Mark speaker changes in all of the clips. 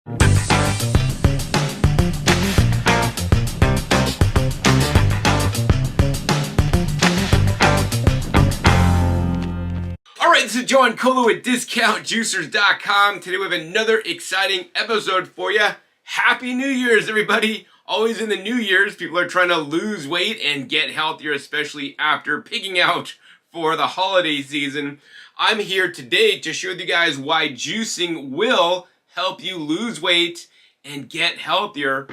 Speaker 1: Alright, this is John Colo with DiscountJuicers.com. Today we have another exciting episode for you. Happy New Year's, everybody! Always in the New Year's, people are trying to lose weight and get healthier, especially after pigging out for the holiday season. I'm here today to share with you guys why juicing will help you lose weight and get healthier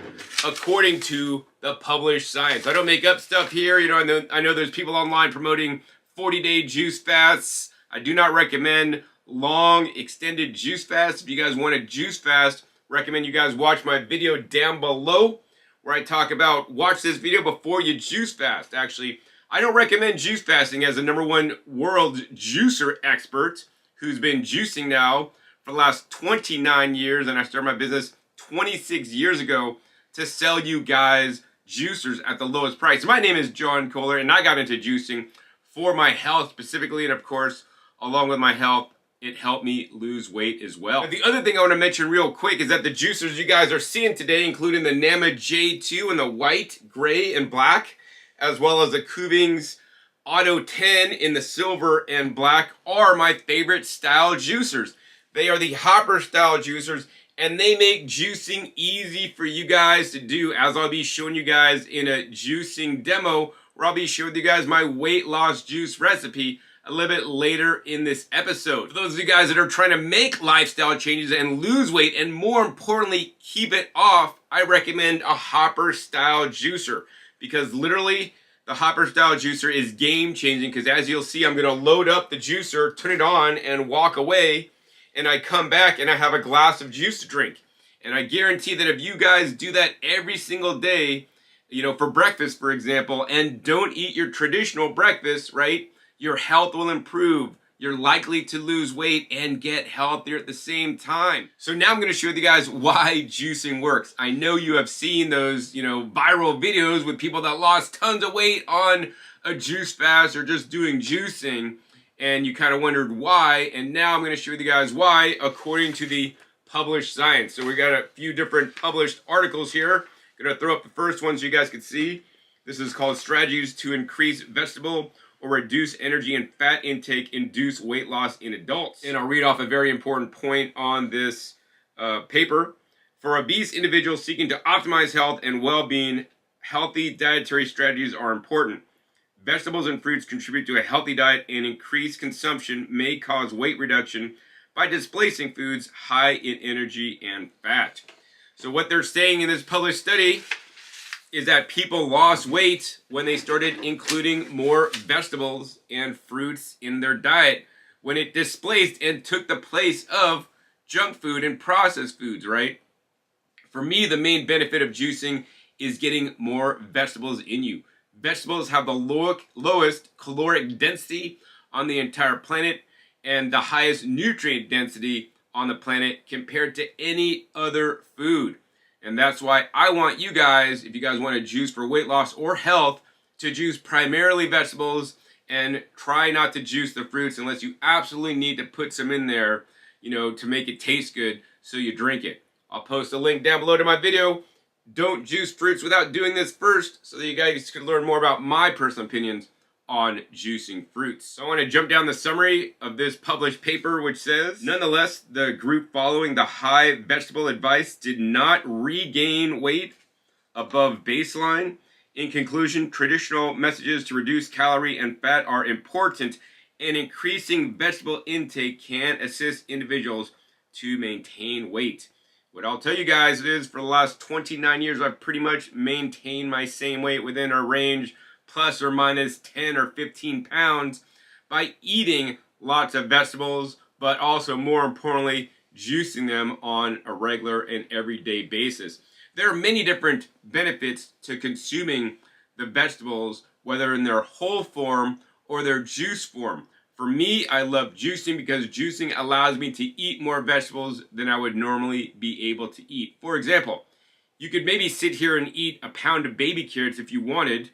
Speaker 1: according to the published science. I don't make up stuff here. You know, I know there's people online promoting 40-day juice fasts. I do not recommend long, extended juice fasts. If you guys want a juice fast, recommend you guys watch my video down below where I talk about watch this video before you juice fast. Actually, I don't recommend juice fasting as the #1 world juicer expert who's been juicing now for the last 29 years, and I started my business 26 years ago to sell you guys juicers at the lowest price. My name is John Kohler, and I got into juicing for my health specifically, and of course, along with my health, it helped me lose weight as well. But the other thing I want to mention real quick is that the juicers you guys are seeing today, including the NAMA J2 in the white, gray, and black, as well as the Kuvings Auto10 in the silver and black, are my favorite style juicers. They are the hopper style juicers, and they make juicing easy for you guys to do, as I'll be showing you guys in a juicing demo, where I'll be showing you guys my weight loss juice recipe a little bit later in this episode. For those of you guys that are trying to make lifestyle changes and lose weight, and more importantly, keep it off, I recommend a hopper style juicer, because literally the hopper style juicer is game changing, because as you'll see, I'm gonna load up the juicer, turn it on, and walk away, and I come back and I have a glass of juice to drink. And I guarantee that if you guys do that every single day, you know, for breakfast, for example, and don't eat your traditional breakfast, right? Your health will improve. You're likely to lose weight and get healthier at the same time. So now I'm going to show you guys why juicing works. I know you have seen those, you know, viral videos with people that lost tons of weight on a juice fast or just doing juicing, and you kind of wondered why. And now I'm going to show you guys why according to the published science. So we got a few different published articles here. I'm going to throw up the first one so you guys can see. This is called Strategies to Increase Vegetable or Reduce Energy and Fat Intake Induce Weight Loss in Adults. And I'll read off a very important point on this paper. For obese individuals seeking to optimize health and well-being, healthy dietary strategies are important. Vegetables and fruits contribute to a healthy diet, and increased consumption may cause weight reduction by displacing foods high in energy and fat. So what they're saying in this published study is that people lost weight when they started including more vegetables and fruits in their diet, when it displaced and took the place of junk food and processed foods, right? For me, the main benefit of juicing is getting more vegetables in you. Vegetables have the lowest caloric density on the entire planet and the highest nutrient density on the planet compared to any other food. And that's why I want you guys, if you guys want to juice for weight loss or health, to juice primarily vegetables and try not to juice the fruits unless you absolutely need to put some in there, you know, to make it taste good, so you drink it. I'll post a link down below to my video. Don't juice fruits without doing this first, so that you guys could learn more about my personal opinions on juicing fruits. So I want to jump down the summary of this published paper, which says, nonetheless, the group following the high vegetable advice did not regain weight above baseline. In conclusion, traditional messages to reduce calorie and fat are important, and increasing vegetable intake can assist individuals to maintain weight. What I'll tell you guys is, for the last 29 years, I've pretty much maintained my same weight within a range plus or minus 10 or 15 pounds by eating lots of vegetables, but also, more importantly, juicing them on a regular and everyday basis. There are many different benefits to consuming the vegetables, whether in their whole form or their juice form. For me, I love juicing because juicing allows me to eat more vegetables than I would normally be able to eat. For example, you could maybe sit here and eat a pound of baby carrots if you wanted,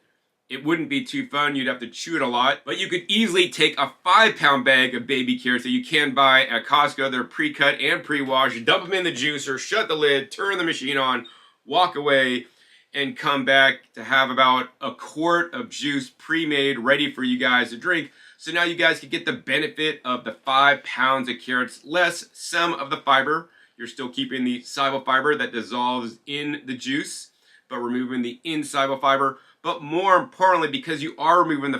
Speaker 1: it wouldn't be too fun. You'd have to chew it a lot. But you could easily take a 5-pound bag of baby carrots that you can buy at Costco. They're pre-cut and pre-washed. Dump them in the juicer, shut the lid, turn the machine on, walk away, and come back to have about a quart of juice pre-made ready for you guys to drink. So now you guys can get the benefit of the 5 pounds of carrots, less some of the fiber. You're still keeping the soluble fiber that dissolves in the juice, but removing the insoluble fiber. But more importantly, because you are removing the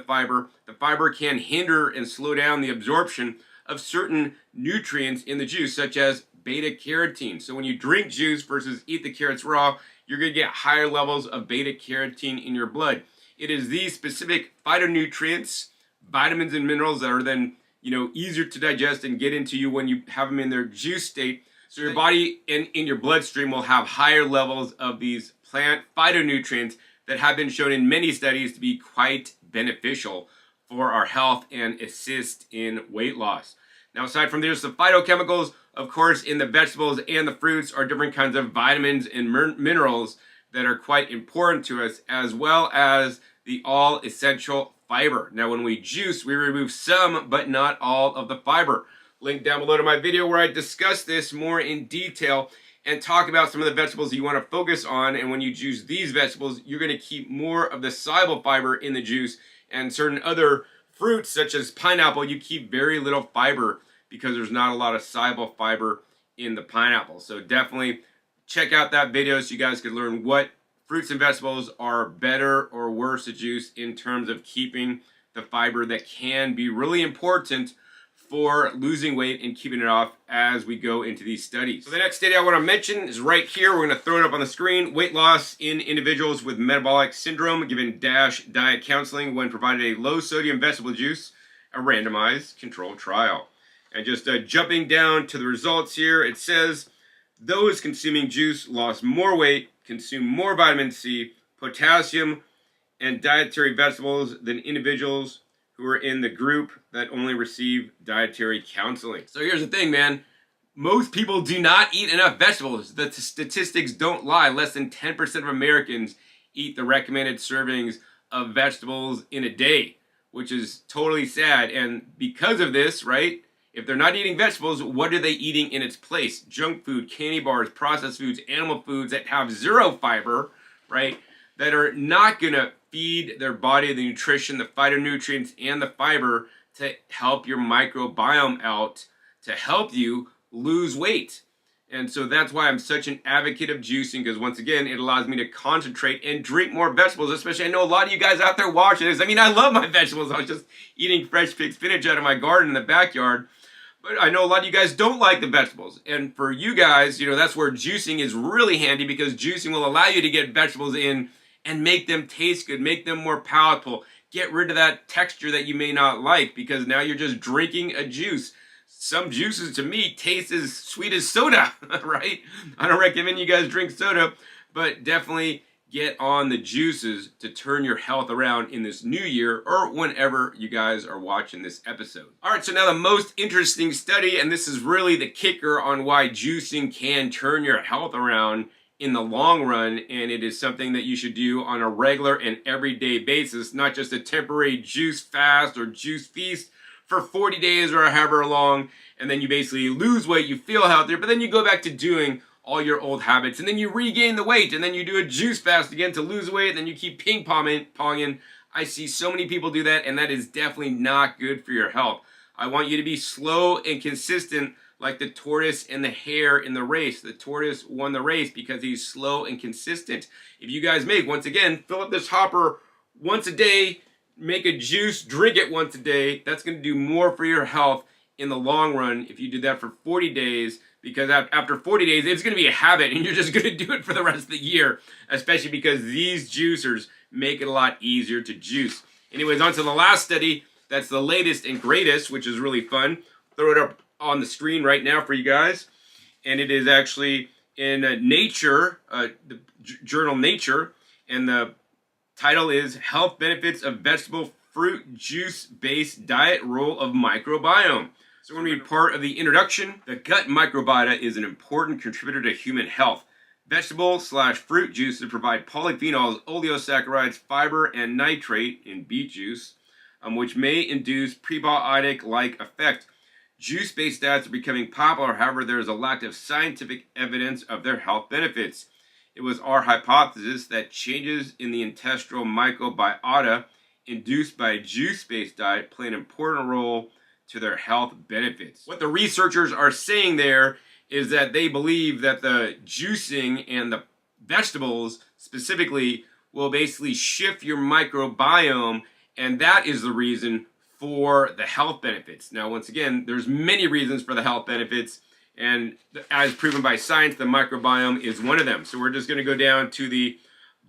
Speaker 1: fiber can hinder and slow down the absorption of certain nutrients in the juice, such as beta-carotene. So when you drink juice versus eat the carrots raw, you're going to get higher levels of beta-carotene in your blood. It is these specific phytonutrients, vitamins and minerals that are then, easier to digest and get into you when you have them in their juice state. So your body and in your bloodstream will have higher levels of these plant phytonutrients that have been shown in many studies to be quite beneficial for our health and assist in weight loss. Now, aside from this, the phytochemicals, of course, in the vegetables and the fruits are different kinds of vitamins and minerals that are quite important to us, as well as the all-essential fiber. Now, when we juice, we remove some, but not all of the fiber. Link down below to my video where I discuss this more in detail and talk about some of the vegetables you want to focus on. And when you juice these vegetables, you're going to keep more of the soluble fiber in the juice, and certain other fruits such as pineapple, you keep very little fiber because there's not a lot of soluble fiber in the pineapple. So definitely check out that video so you guys can learn what fruits and vegetables are better or worse to juice in terms of keeping the fiber that can be really important for losing weight and keeping it off as we go into these studies. So the next study I want to mention is right here. We're going to throw it up on the screen. Weight loss in individuals with metabolic syndrome given DASH diet counseling when provided a low sodium vegetable juice, a randomized controlled trial. And just jumping down to the results here, it says those consuming juice lost more weight, consumed more vitamin C, potassium, and dietary vegetables than individuals who are in the group that only receive dietary counseling. So here's the thing, man. Most people do not eat enough vegetables. The statistics don't lie. Less than 10% of Americans eat the recommended servings of vegetables in a day, which is totally sad. And because of this, right, if they're not eating vegetables, what are they eating in its place? Junk food, candy bars, processed foods, animal foods that have zero fiber, right, that are not going to feed their body the nutrition, the phytonutrients, and the fiber to help your microbiome out, to help you lose weight. And so that's why I'm such an advocate of juicing, because once again, it allows me to concentrate and drink more vegetables, especially I know a lot of you guys out there watching this. I mean, I love my vegetables. I was just eating fresh picked spinach out of my garden in the backyard. But I know a lot of you guys don't like the vegetables. And for you guys, that's where juicing is really handy, because juicing will allow you to get vegetables in and make them taste good, make them more palatable, get rid of that texture that you may not like, because now you're just drinking a juice. Some juices to me taste as sweet as soda, right? I don't recommend you guys drink soda, but definitely get on the juices to turn your health around in this new year or whenever you guys are watching this episode. All right, so now the most interesting study, and this is really the kicker on why juicing can turn your health around in the long run, and it is something that you should do on a regular and everyday basis, not just a temporary juice fast or juice feast for 40 days or however long, and then you basically lose weight, you feel healthier, but then you go back to doing all your old habits, and then you regain the weight, and then you do a juice fast again to lose weight, and then you keep ping-ponging. I see so many people do that, and that is definitely not good for your health. I want you to be slow and consistent, like the tortoise and the hare in the race. The tortoise won the race because he's slow and consistent. If you guys once again, fill up this hopper once a day, make a juice, drink it once a day, that's going to do more for your health in the long run if you do that for 40 days, because after 40 days, it's going to be a habit, and you're just going to do it for the rest of the year, especially because these juicers make it a lot easier to juice. Anyways, on to the last study. That's the latest and greatest, which is really fun. Throw it up on the screen right now for you guys. And it is actually in Nature, the journal Nature, and the title is Health Benefits of Vegetable Fruit Juice-Based Diet Role of Microbiome. So we're going to be part of the introduction. The gut microbiota is an important contributor to human health. Vegetable/fruit juices provide polyphenols, oleosaccharides, fiber, and nitrate in beet juice, which may induce prebiotic-like effect. Juice-based diets are becoming popular, however, there is a lack of scientific evidence of their health benefits. It was our hypothesis that changes in the intestinal microbiota induced by a juice-based diet play an important role to their health benefits. What the researchers are saying there is that they believe that the juicing and the vegetables specifically will basically shift your microbiome, and that is the reason for the health benefits. Now, once again, there's many reasons for the health benefits, and as proven by science, the microbiome is one of them. So we're just going to go down to the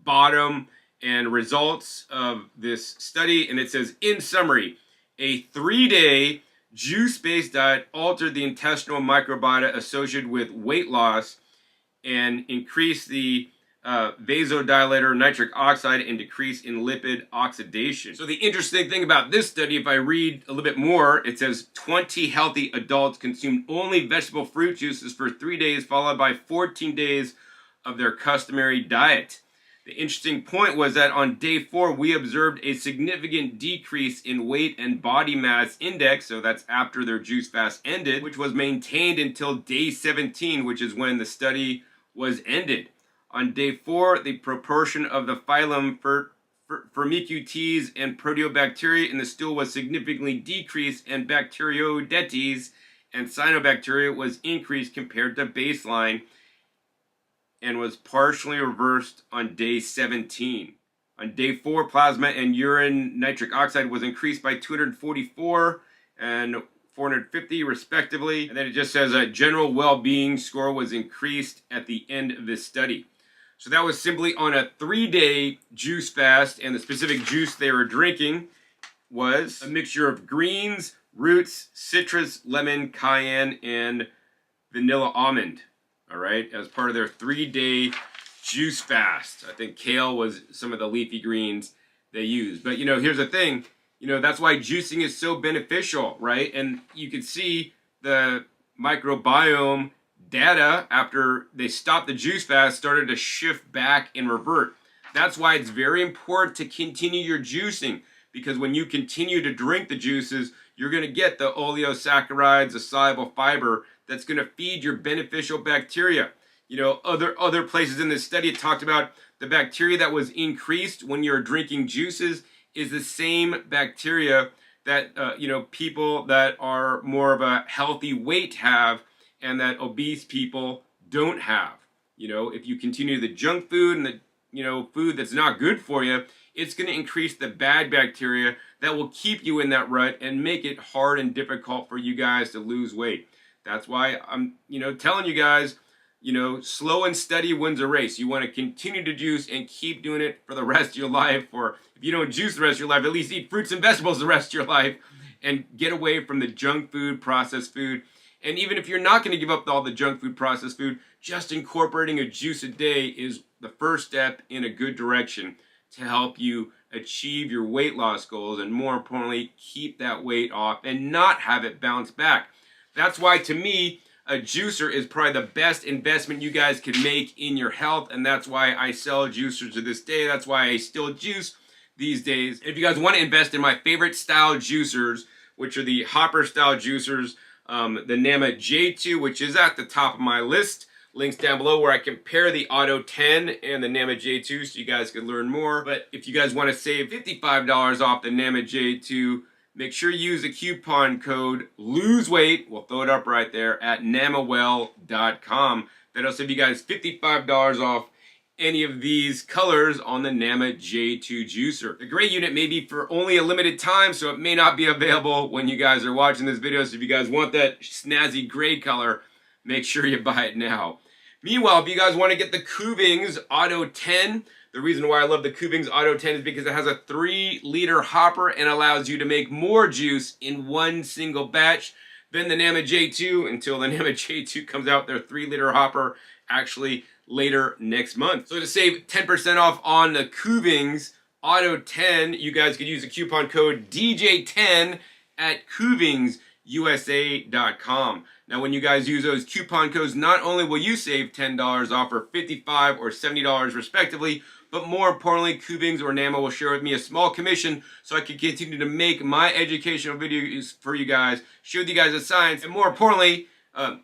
Speaker 1: bottom and results of this study, and it says, in summary, a 3-day juice-based diet altered the intestinal microbiota associated with weight loss and increased the vasodilator nitric oxide and decrease in lipid oxidation. So the interesting thing about this study, if I read a little bit more, it says 20 healthy adults consumed only vegetable fruit juices for 3 days, followed by 14 days of their customary diet. The interesting point was that on day 4, we observed a significant decrease in weight and body mass index, so that's after their juice fast ended, which was maintained until day 17, which is when the study was ended. On day 4, the proportion of the phylum Firmicutes and proteobacteria in the stool was significantly decreased, and Bacteroidetes and cyanobacteria was increased compared to baseline, and was partially reversed on day 17. On day 4, plasma and urine nitric oxide was increased by 244 and 450 respectively. And then it just says a general well-being score was increased at the end of this study. So that was simply on a 3-day juice fast, and the specific juice they were drinking was a mixture of greens, roots, citrus, lemon, cayenne, and vanilla almond. All right, as part of their 3-day juice fast. I think kale was some of the leafy greens they used. But, here's the thing. That's why juicing is so beneficial, right? And you can see the microbiome data after they stopped the juice fast started to shift back and revert. That's why it's very important to continue your juicing, because when you continue to drink the juices, you're going to get the oleosaccharides, the soluble fiber, that's going to feed your beneficial bacteria. Other places in this study it talked about the bacteria that was increased when you're drinking juices is the same bacteria that people that are more of a healthy weight have, and that obese people don't have. If you continue the junk food and the food that's not good for you, it's going to increase the bad bacteria that will keep you in that rut and make it hard and difficult for you guys to lose weight. That's why I'm, telling you guys, slow and steady wins a race. You want to continue to juice and keep doing it for the rest of your life. Or if you don't juice the rest of your life, at least eat fruits and vegetables the rest of your life and get away from the junk food, processed food. And even if you're not going to give up all the junk food, processed food, just incorporating a juice a day is the first step in a good direction to help you achieve your weight loss goals, and more importantly, keep that weight off and not have it bounce back. That's why, to me, a juicer is probably the best investment you guys can make in your health, and that's why I sell juicers to this day. That's why I still juice these days. If you guys want to invest in my favorite style juicers, which are the hopper style juicers, the NAMA J2, which is at the top of my list, links down below where I compare the Auto10 and the NAMA J2 so you guys can learn more. But if you guys want to save $55 off the NAMA J2, make sure you use the coupon code LOSEWEIGHT. We'll throw it up right there at namawell.com. That'll save you guys $55 off any of these colors on the NAMA J2 juicer. The gray unit may be for only a limited time, so it may not be available when you guys are watching this video. So if you guys want that snazzy gray color, make sure you buy it now. Meanwhile, if you guys want to get the Kuvings Auto10, the reason why I love the Kuvings Auto10 is because it has a 3-liter hopper and allows you to make more juice in one single batch than the NAMA J2, until the NAMA J2 comes out their 3-liter hopper actually later next month. So to save 10% off on the Kuvings Auto10, you guys could use the coupon code DJ10 at kuvingsusa.com. Now, when you guys use those coupon codes, not only will you save $10 off or $55 or $70 respectively, but more importantly, Kuvings or NAMA will share with me a small commission so I can continue to make my educational videos for you guys, show you guys the science, and more importantly,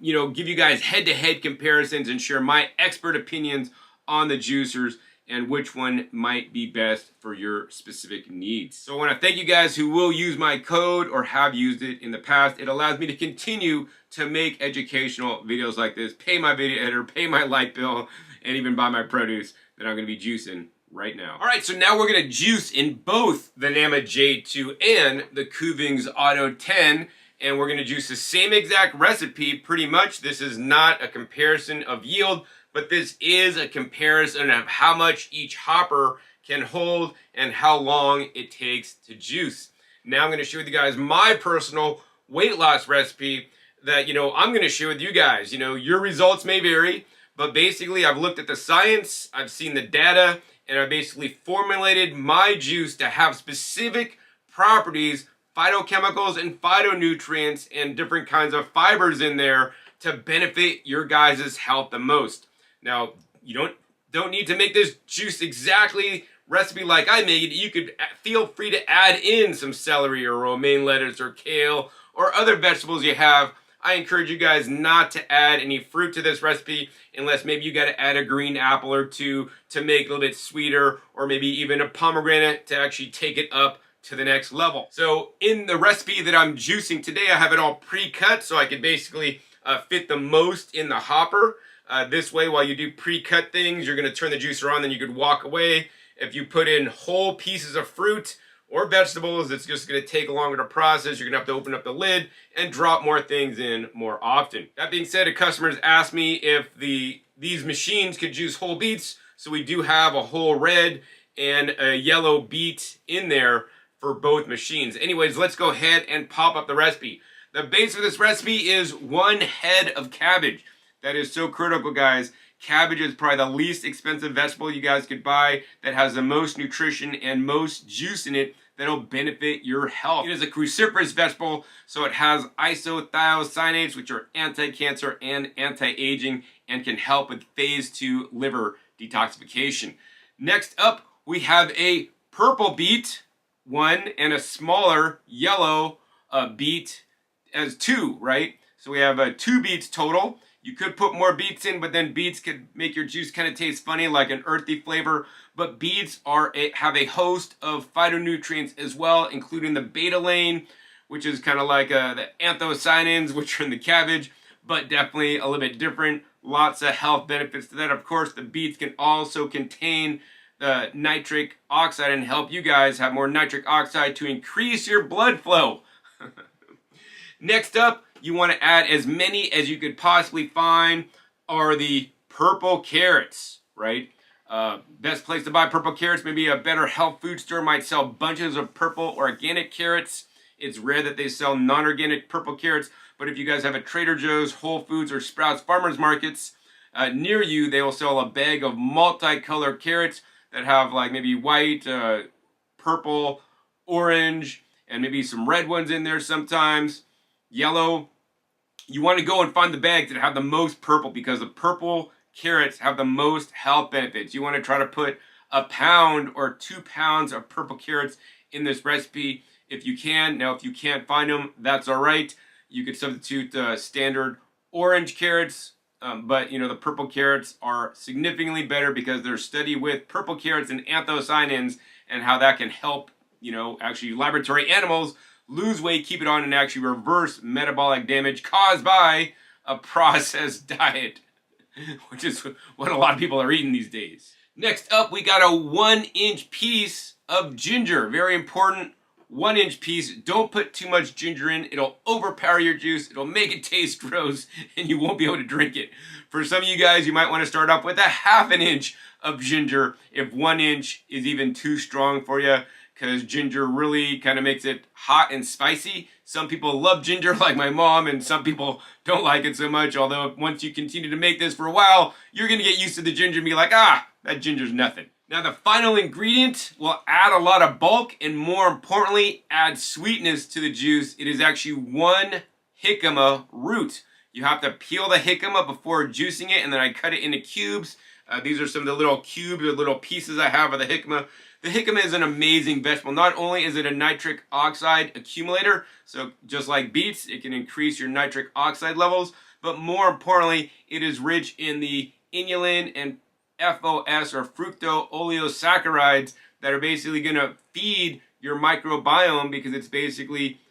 Speaker 1: give you guys head-to-head comparisons and share my expert opinions on the juicers and which one might be best for your specific needs. So I want to thank you guys who will use my code or have used it in the past. It allows me to continue to make educational videos like this, pay my video editor, pay my light bill, and even buy my produce that I'm going to be juicing right now. All right, so now we're going to juice in both the NAMA J2 and the Kuvings Auto10, and we're going to juice the same exact recipe pretty much. This is not a comparison of yield, but this is a comparison of how much each hopper can hold and how long it takes to juice. Now I'm going to share with you guys my personal weight loss recipe that, I'm going to share with you guys. Your results may vary, but basically I've looked at the science, I've seen the data, and I basically formulated my juice to have specific properties, phytochemicals and phytonutrients and different kinds of fibers in there to benefit your guys' health the most. Now, you don't need to make this juice exactly recipe like I made. You could feel free to add in some celery or romaine lettuce or kale or other vegetables you have. I encourage you guys not to add any fruit to this recipe unless maybe you got to add a green apple or two to make it a little bit sweeter, or maybe even a pomegranate to actually take it up to the next level. So in the recipe that I'm juicing today, I have it all pre-cut so I can basically fit the most in the hopper. This way, while you do pre-cut things, you're going to turn the juicer on, then you could walk away. If you put in whole pieces of fruit or vegetables, it's just going to take longer to process. You're going to have to open up the lid and drop more things in more often. That being said, customers asked me if these machines could juice whole beets, so we do have a whole red and a yellow beet in there for both machines. Anyways, let's go ahead and pop up the recipe. The base of this recipe is 1 head of cabbage. That is so critical, guys. Cabbage is probably the least expensive vegetable you guys could buy that has the most nutrition and most juice in it that'll benefit your health. It is a cruciferous vegetable, so it has isothiocyanates, which are anti-cancer and anti-aging and can help with phase 2 liver detoxification. Next up, we have a purple beet, 1, and a smaller yellow beet as 2, right? So we have 2 beets total. You could put more beets in, but then beets could make your juice kind of taste funny, like an earthy flavor. But beets have a host of phytonutrients as well, including the betalain, which is kind of like the anthocyanins, which are in the cabbage, but definitely a little bit different. Lots of health benefits to that. Of course, the beets can also contain the nitric oxide and help you guys have more nitric oxide to increase your blood flow. Next up, you want to add as many as you could possibly find are the purple carrots, right? Best place to buy purple carrots, maybe a better health food store might sell bunches of purple organic carrots. It's rare that they sell non-organic purple carrots, but if you guys have a Trader Joe's, Whole Foods, or Sprouts farmers markets near you, they will sell a bag of multicolored carrots that have like maybe white, purple, orange, and maybe some red ones in there sometimes. Yellow. You want to go and find the bags that have the most purple because the purple carrots have the most health benefits. You want to try to put 1 pound or 2 pounds of purple carrots in this recipe if you can. Now, if you can't find them, that's all right. You could substitute standard orange carrots, but the purple carrots are significantly better because they're studied with purple carrots and anthocyanins and how that can help, actually laboratory animals lose weight, keep it on, and actually reverse metabolic damage caused by a processed diet, which is what a lot of people are eating these days. Next up, we got a 1-inch piece of ginger. Very important, 1-inch piece. Don't put too much ginger in. It'll overpower your juice. It'll make it taste gross, and you won't be able to drink it. For some of you guys, you might want to start off with a 1/2 inch of ginger if 1 inch is even too strong for you, because ginger really kind of makes it hot and spicy. Some people love ginger, like my mom, and some people don't like it so much, although once you continue to make this for a while, you're going to get used to the ginger and be like, that ginger's nothing. Now, the final ingredient will add a lot of bulk and, more importantly, add sweetness to the juice. It is actually 1 jicama root. You have to peel the jicama before juicing it, and then I cut it into cubes. These are some of the little cubes or little pieces I have of the jicama. The jicama is an amazing vegetable. Not only is it a nitric oxide accumulator, so just like beets, it can increase your nitric oxide levels, but more importantly, it is rich in the inulin and FOS or fructooleosaccharides that are basically going to feed your microbiome, because it's basically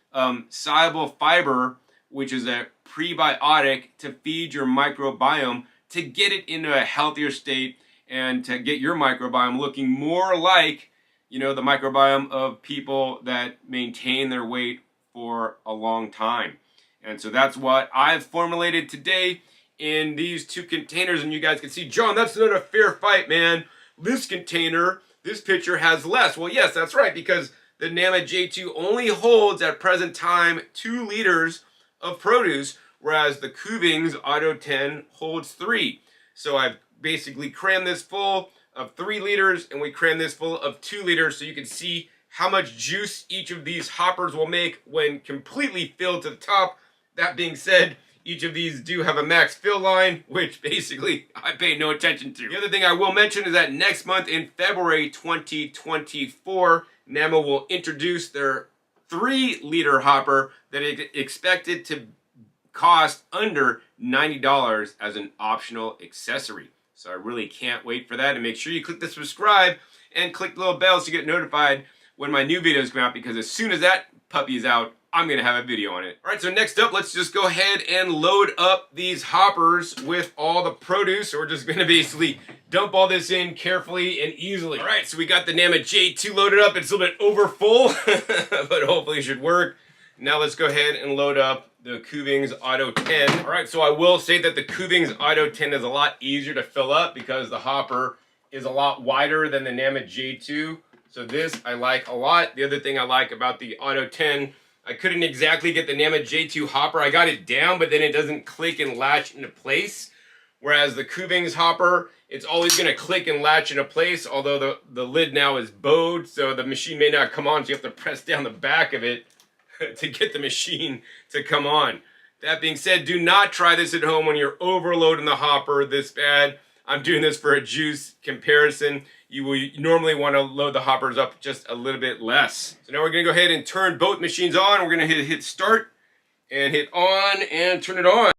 Speaker 1: soluble fiber, which is a prebiotic to feed your microbiome to get it into a healthier state and to get your microbiome looking more like, you know, the microbiome of people that maintain their weight for a long time. And so that's what I've formulated today in these 2 containers. And you guys can see, John, that's not a fair fight, man. This container, this picture has less. Well, yes, that's right, because the NAMA J2 only holds at present time 2 liters of produce, whereas the Kuvings Auto10 holds 3. So I've basically crammed this full of 3 liters, and we cram this full of 2 liters, so you can see how much juice each of these hoppers will make when completely filled to the top. That being said, each of these do have a max fill line, which basically I pay no attention to. The other thing I will mention is that next month in February 2024, NAMA will introduce their 3-liter hopper that is expected to cost under $90 as an optional accessory. So I really can't wait for that, and make sure you click the subscribe and click the little bell so you get notified when my new videos come out, because as soon as that puppy is out, I'm going to have a video on it. All right, so next up, let's just go ahead and load up these hoppers with all the produce. So we're just going to basically dump all this in carefully and easily. All right, so we got the NAMA J2 loaded up. It's a little bit over full, but hopefully it should work. Now let's go ahead and load up the Kuvings Auto10. All right, so I will say that the Kuvings Auto10 is a lot easier to fill up because the hopper is a lot wider than the NAMA J2. So this I like a lot. The other thing I like about the Auto10, I couldn't exactly get the NAMA J2 hopper. I got it down, but then it doesn't click and latch into place. Whereas the Kuvings hopper, it's always going to click and latch into place, although the lid now is bowed, so the machine may not come on, so you have to press down the back of it to get the machine to come on. That being said, do not try this at home when you're overloading the hopper this bad. I'm doing this for a juice comparison. You will normally want to load the hoppers up just a little bit less. So now we're going to go ahead and turn both machines on. We're going to hit start and hit on and turn it on.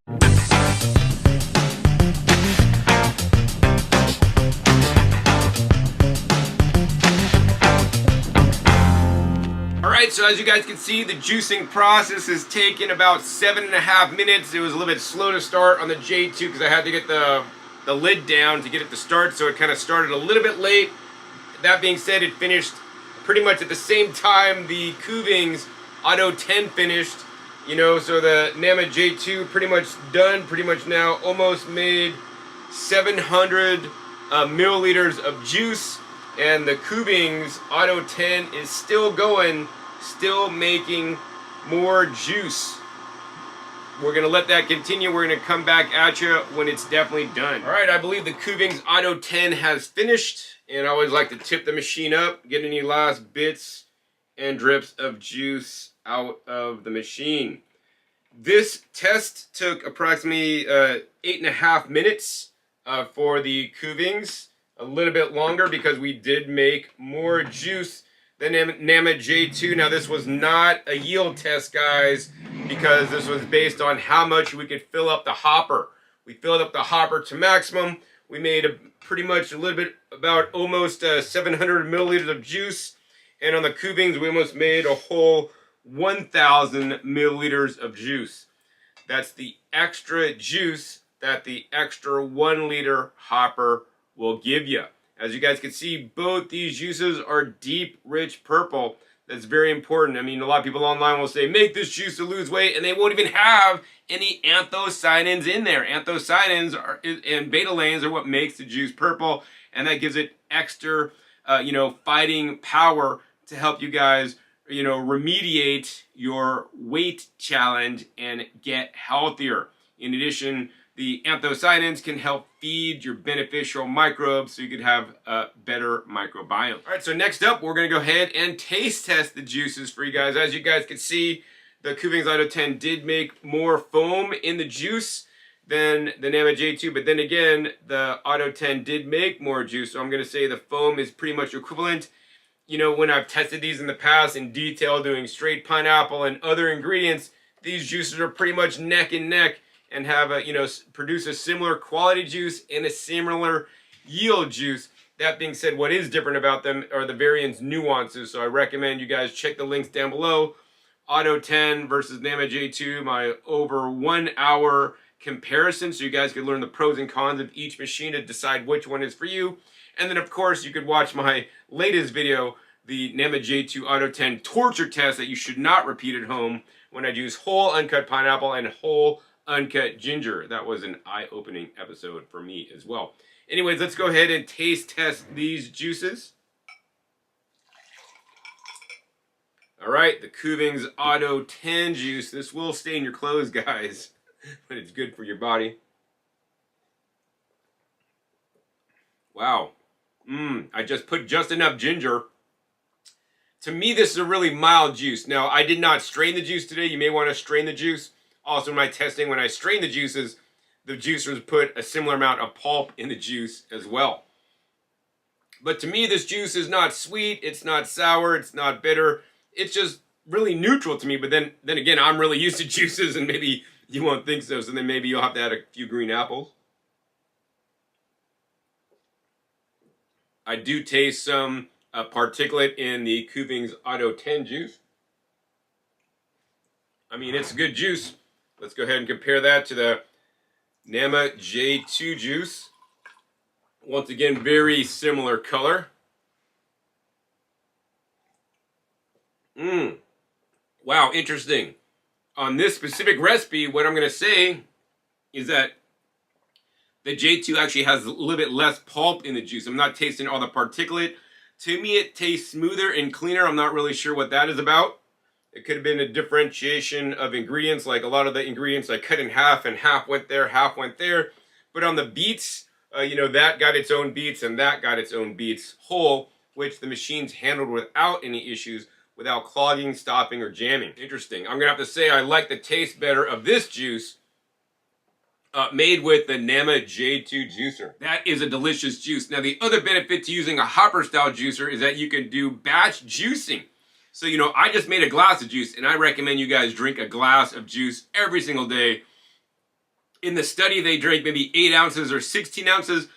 Speaker 1: Alright, so as you guys can see, the juicing process has taken about 7.5 minutes. It was a little bit slow to start on the J2 because I had to get the lid down to get it to start, so it kind of started a little bit late. That being said, it finished pretty much at the same time the Kuvings Auto10 finished. You know, so the NAMA J2 pretty much done, pretty much now almost made 700 milliliters of juice, and the Kuvings Auto10 is still going, still making more juice. We're going to let that continue. We're going to come back at you when it's definitely done. All right, I believe the Kuvings Auto10 has finished, and I always like to tip the machine up, get any last bits and drips of juice out of the machine. This test took approximately 8.5 minutes for the Kuvings. A little bit longer because we did make more juice than NAMA J2. Now this was not a yield test, guys, because this was based on how much we could fill up the hopper. We filled up the hopper to maximum. We made pretty much a little bit, about almost 700 milliliters of juice. And on the Kuvings, we almost made a whole 1,000 milliliters of juice. That's the extra juice that the extra 1 liter hopper will give you. As you guys can see, both these juices are deep, rich purple. That's very important. I mean, a lot of people online will say, make this juice to lose weight, and they won't even have any anthocyanins in there. Anthocyanins and betalains are what makes the juice purple, and that gives it extra, fighting power to help you guys, remediate your weight challenge and get healthier. In addition, the anthocyanins can help feed your beneficial microbes so you could have a better microbiome. All right, so next up, we're going to go ahead and taste test the juices for you guys. As you guys can see, the Kuvings Auto10 did make more foam in the juice than the Nama J2, but then again, the Auto10 did make more juice, so I'm going to say the foam is pretty much equivalent. You know, when I've tested these in the past in detail, doing straight pineapple and other ingredients, these juices are pretty much neck and neck and have a, produce a similar quality juice and a similar yield juice. That being said, what is different about them are the variants nuances, so I recommend you guys check the links down below. Auto10 versus Nama J2, my over 1 hour comparison, so you guys could learn the pros and cons of each machine to decide which one is for you. And then of course you could watch my latest video, the Nama J2 Auto10 torture test that you should not repeat at home, when I use whole uncut pineapple and whole uncut ginger. That was an eye-opening episode for me as well. Anyways, let's go ahead and taste test these juices. All right, the Kuvings Auto10 juice. This will stain your clothes, guys, but it's good for your body. Wow. I just put just enough ginger. To me, this is a really mild juice. Now, I did not strain the juice today. You may want to strain the juice. Also, in my testing, when I strain the juices, the juicers put a similar amount of pulp in the juice as well. But to me, this juice is not sweet. It's not sour. It's not bitter. It's just really neutral to me. But then again, I'm really used to juices, and maybe you won't think so. So then maybe you'll have to add a few green apples. I do taste some particulate in the Kuvings Auto10 juice. I mean, it's a good juice. Let's go ahead and compare that to the Nama J2 juice. Once again, very similar color. Wow, interesting. On this specific recipe, what I'm going to say is that the J2 actually has a little bit less pulp in the juice. I'm not tasting all the particulate. To me, it tastes smoother and cleaner. I'm not really sure what that is about. It could have been a differentiation of ingredients, like a lot of the ingredients I cut in half, and half went there, half went there. But on the beets, that got its own beets and that got its own beets whole, which the machines handled without any issues, without clogging, stopping, or jamming. Interesting. I'm going to have to say I like the taste better of this juice made with the Nama J2 juicer. That is a delicious juice. Now, the other benefit to using a hopper style juicer is that you can do batch juicing. So, I just made a glass of juice, and I recommend you guys drink a glass of juice every single day. In the study, they drank maybe 8 ounces or 16 ounces.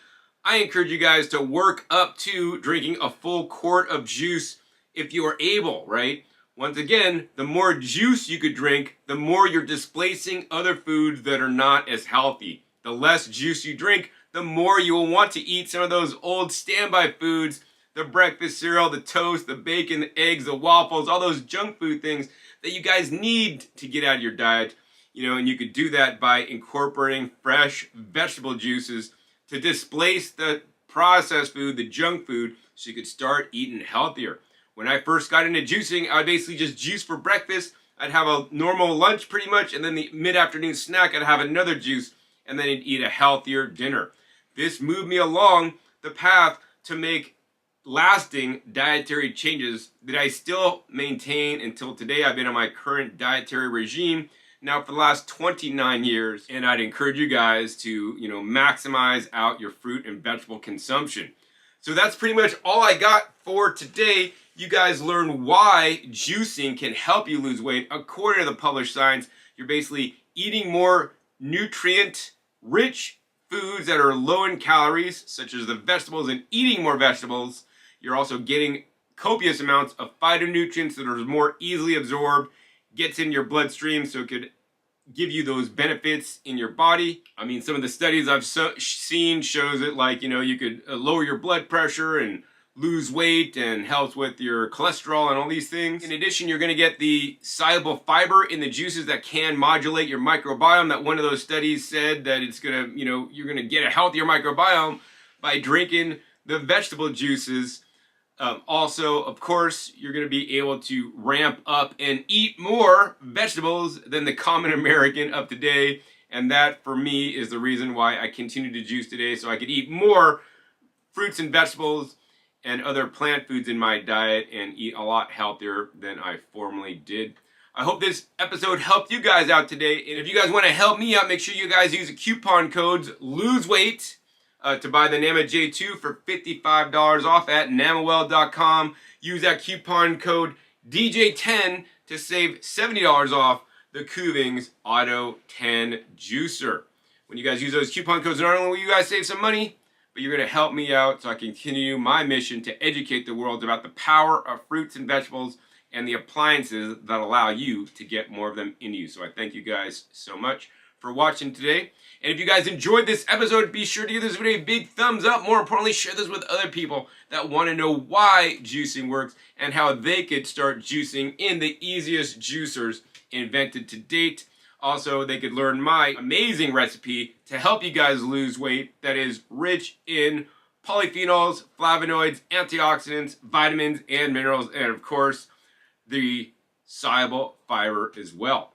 Speaker 1: I encourage you guys to work up to drinking a full quart of juice if you are able, right? Once again, the more juice you could drink, the more you're displacing other foods that are not as healthy. The less juice you drink, the more you will want to eat some of those old standby foods, the breakfast cereal, the toast, the bacon, the eggs, the waffles, all those junk food things that you guys need to get out of your diet. And you could do that by incorporating fresh vegetable juices to displace the processed food, the junk food, so you could start eating healthier. When I first got into juicing, I would basically just juice for breakfast. I'd have a normal lunch pretty much, and then the mid-afternoon snack, I'd have another juice, and then I'd eat a healthier dinner. This moved me along the path to make lasting dietary changes that I still maintain until today. I've been on my current dietary regime now for the last 29 years, and I'd encourage you guys to, maximize out your fruit and vegetable consumption. So that's pretty much all I got for today. You guys learn why juicing can help you lose weight. According to the published science, you're basically eating more nutrient-rich foods that are low in calories, such as the vegetables, and eating more vegetables. You're also getting copious amounts of phytonutrients that are more easily absorbed, gets in your bloodstream, so it could give you those benefits in your body. I mean, some of the studies I've seen shows it you could lower your blood pressure and lose weight, and helps with your cholesterol and all these things. In addition, you're going to get the soluble fiber in the juices that can modulate your microbiome. That one of those studies said that it's going to, you're going to get a healthier microbiome by drinking the vegetable juices. Also, of course, you're going to be able to ramp up and eat more vegetables than the common American of today. And that, for me, is the reason why I continue to juice today, so I could eat more fruits and vegetables and other plant foods in my diet and eat a lot healthier than I formerly did. I hope this episode helped you guys out today. And if you guys want to help me out, make sure you guys use the coupon codes LOSEWEIGHT to buy the NAMA J2 for $55 off at namawell.com. Use that coupon code DJ10 to save $70 off the Kuvings Auto10 juicer. When you guys use those coupon codes, not only will you guys save some money, but you're going to help me out so I can continue my mission to educate the world about the power of fruits and vegetables and the appliances that allow you to get more of them in you. So I thank you guys so much for watching today. And if you guys enjoyed this episode, be sure to give this video a big thumbs up. More importantly, share this with other people that want to know why juicing works and how they could start juicing in the easiest juicers invented to date. Also, they could learn my amazing recipe to help you guys lose weight that is rich in polyphenols, flavonoids, antioxidants, vitamins, and minerals, and of course, the soluble fiber as well.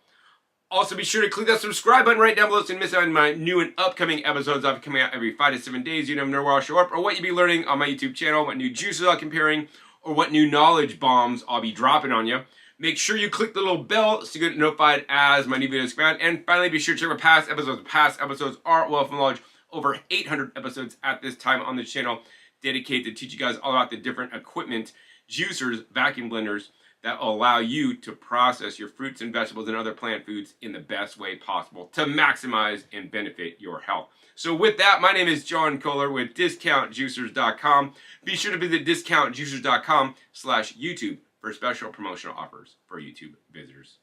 Speaker 1: Also, be sure to click that subscribe button right down below so you don't miss out on my new and upcoming episodes. I'll be coming out every 5 to 7 days. You never know where I'll show up or what you'll be learning on my YouTube channel, what new juices I'll be comparing, or what new knowledge bombs I'll be dropping on you. Make sure you click the little bell so you get notified as my new videos come out. And finally, be sure to check out past episodes. Past episodes are wealth of knowledge. Over 800 episodes at this time on the channel dedicated to teach you guys all about the different equipment, juicers, vacuum blenders, that will allow you to process your fruits and vegetables and other plant foods in the best way possible to maximize and benefit your health. So with that, my name is John Kohler with discountjuicers.com. Be sure to visit discountjuicers.com/YouTube for special promotional offers for YouTube visitors.